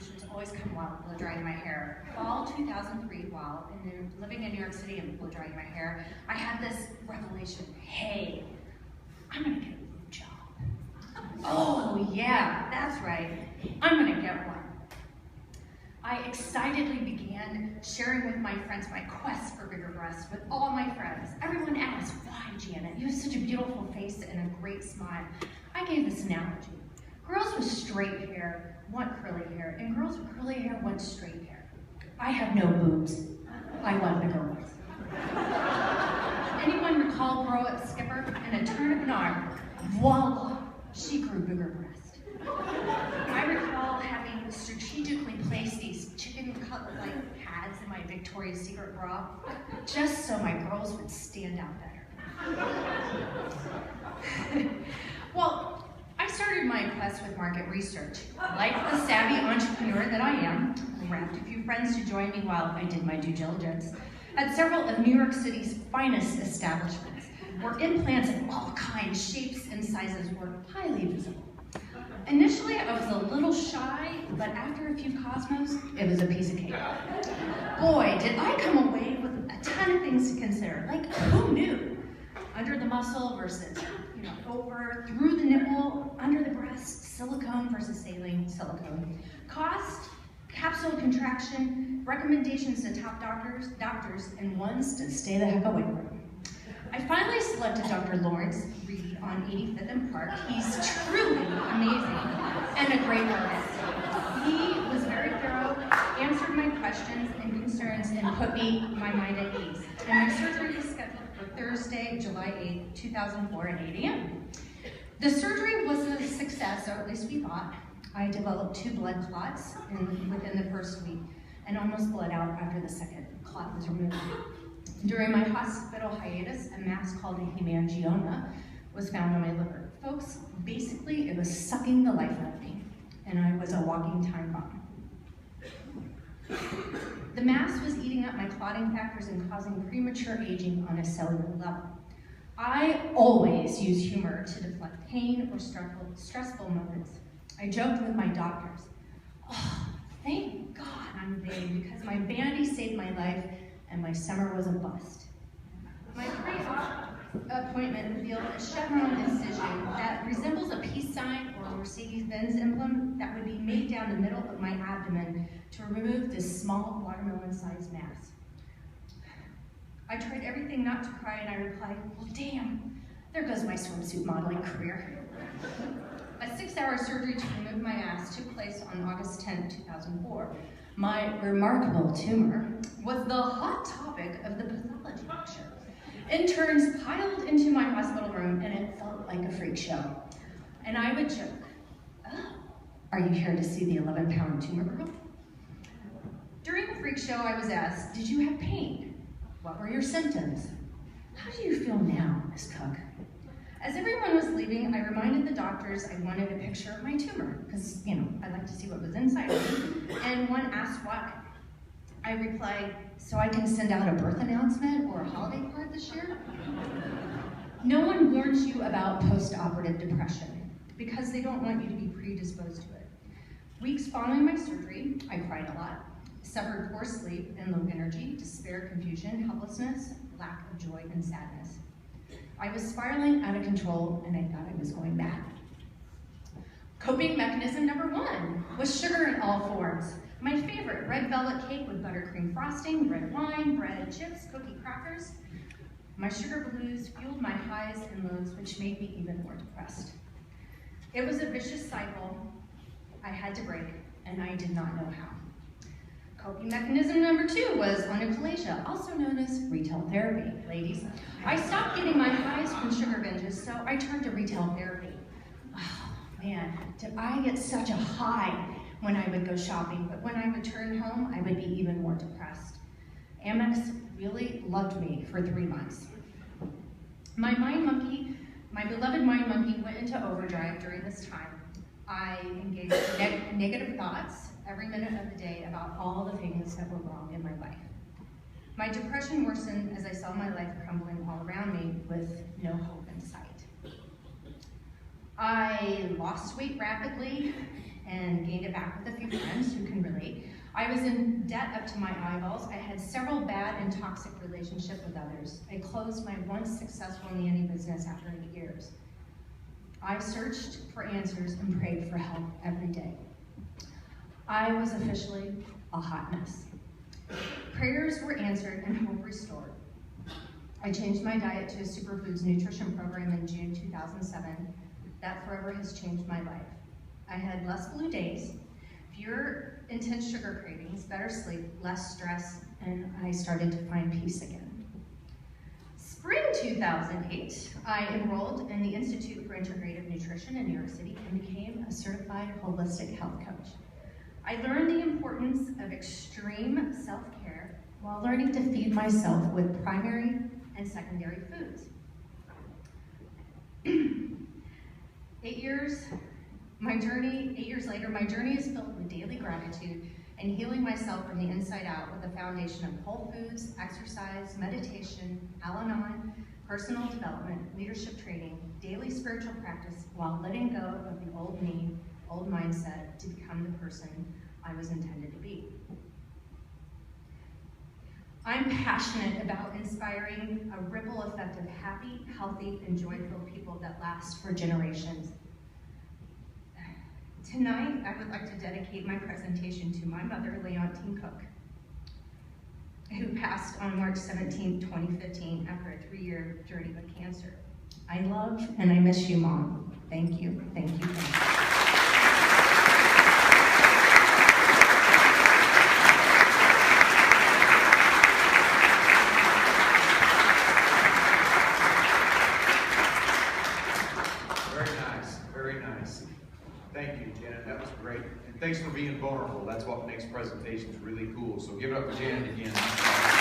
solutions always come while blow drying my hair. Fall 2003, while living in New York City and blow drying my hair, I had this revelation. Hey, I'm gonna get a new job. Oh yeah, that's right. I'm gonna get one. I excitedly began sharing with my friends my quest for bigger breasts with all my friends. Everyone asked, why, Janet? You have such a beautiful face and a great smile. I gave this analogy. Girls with straight hair want curly hair, and girls with curly hair want straight hair. I have no boobs. I want bigger ones. Anyone recall Bro Skipper and a turn of an arm? Voila, she grew bigger breasts. I recall having strategically placed these chicken cutlet-like pads in my Victoria's Secret bra, just so my girls would stand out better. Well, I started my quest with market research. Like the savvy entrepreneur that I am, I grabbed a few friends to join me while I did my due diligence at several of New York City's finest establishments, where implants of all kinds, shapes, and sizes were highly visible. Initially, I was a little shy, but after a few Cosmos, it was a piece of cake. Boy, did I come away with a ton of things to consider. Like, who knew? Under the muscle versus, over, through the nipple, under the breast, silicone versus saline silicone. Cost, capsule contraction, recommendations to top doctors, and ones to stay the heck away from. I finally selected Dr. Lawrence Reed on 85th and Park. He's truly amazing and a great artist. He was very thorough, answered my questions and concerns, and put my mind at ease. And my surgery was scheduled for Thursday, July 8th, 2004 at 8 a.m. The surgery was a success, or at least we thought. I developed 2 blood clots within the first week and almost bled out after the second clot was removed. During my hospital hiatus, a mass called a hemangioma was found on my liver. Folks, basically it was sucking the life out of me, and I was a walking time bomb. The mass was eating up my clotting factors and causing premature aging on a cellular level. I always use humor to deflect pain or stressful moments. I joked with my doctors, oh, thank God I'm vain, because my bandy saved my life and my summer was a bust. My pre-op appointment revealed a chevron incision that resembles a peace sign or a Mercedes-Benz emblem that would be made down the middle of my abdomen to remove this small watermelon-sized mass. I tried everything not to cry, and I replied, well, damn, there goes my swimsuit modeling career. A 6-hour surgery to remove my ass took place on August 10, 2004. My remarkable tumor was the hot topic of the pathology lecture. Interns piled into my hospital room, and it felt like a freak show. And I would joke, oh, are you here to see the 11-pound tumor girl? During the freak show, I was asked, did you have pain? What were your symptoms? How do you feel now, Miss Cook? As everyone was leaving, I reminded the doctors I wanted a picture of my tumor, because, I like to see what was inside of me, and one asked why. I replied, so I can send out a birth announcement or a holiday card this year? No one warns you about post-operative depression, because they don't want you to be predisposed to it. Weeks following my surgery, I cried a lot, suffered poor sleep and low energy, despair, confusion, helplessness, lack of joy, and sadness. I was spiraling out of control, and I thought I was going mad. Coping mechanism number 1 was sugar in all forms. My favorite, red velvet cake with buttercream frosting, red wine, bread, chips, cookie crackers. My sugar blues fueled my highs and lows, which made me even more depressed. It was a vicious cycle I had to break, and I did not know how. Coping mechanism number 2 was onycholasia, also known as retail therapy. Ladies, I stopped getting my highs from sugar binges, so I turned to retail therapy. Oh man, did I get such a high when I would go shopping, but when I returned home, I would be even more depressed. Amex really loved me for 3 months. My beloved mind monkey went into overdrive during this time. I engaged in negative thoughts every minute of the day about all the things that were wrong in my life. My depression worsened as I saw my life crumbling all around me with no hope in sight. I lost weight rapidly and gained it back with a few friends who can relate. I was in debt up to my eyeballs. I had several bad and toxic relationships with others. I closed my once successful nanny business after 8 years. I searched for answers and prayed for help every day. I was officially a hot mess. Prayers were answered and hope restored. I changed my diet to a superfoods nutrition program in June 2007. That forever has changed my life. I had less blue days, fewer intense sugar cravings, better sleep, less stress, and I started to find peace again. Spring 2008, I enrolled in the Institute for Integrative Nutrition in New York City and became a certified holistic health coach. I learned the importance of extreme self-care while learning to feed myself with primary and secondary foods. 8 years later, my journey is filled with daily gratitude and healing myself from the inside out with a foundation of whole foods, exercise, meditation, Al-Anon, personal development, leadership training, daily spiritual practice, while letting go of the old me, old mindset to become the person I was intended to be. I'm passionate about inspiring a ripple effect of happy, healthy, and joyful people that last for generations. Tonight, I would like to dedicate my presentation to my mother, Leontine Cook, who passed on March 17, 2015, after a 3-year journey with cancer. I love and I miss you, Mom. Thank you, thank you, thank you. Thank you, Janet. That was great. And thanks for being vulnerable. That's what makes presentations really cool. So give it up for Janet again.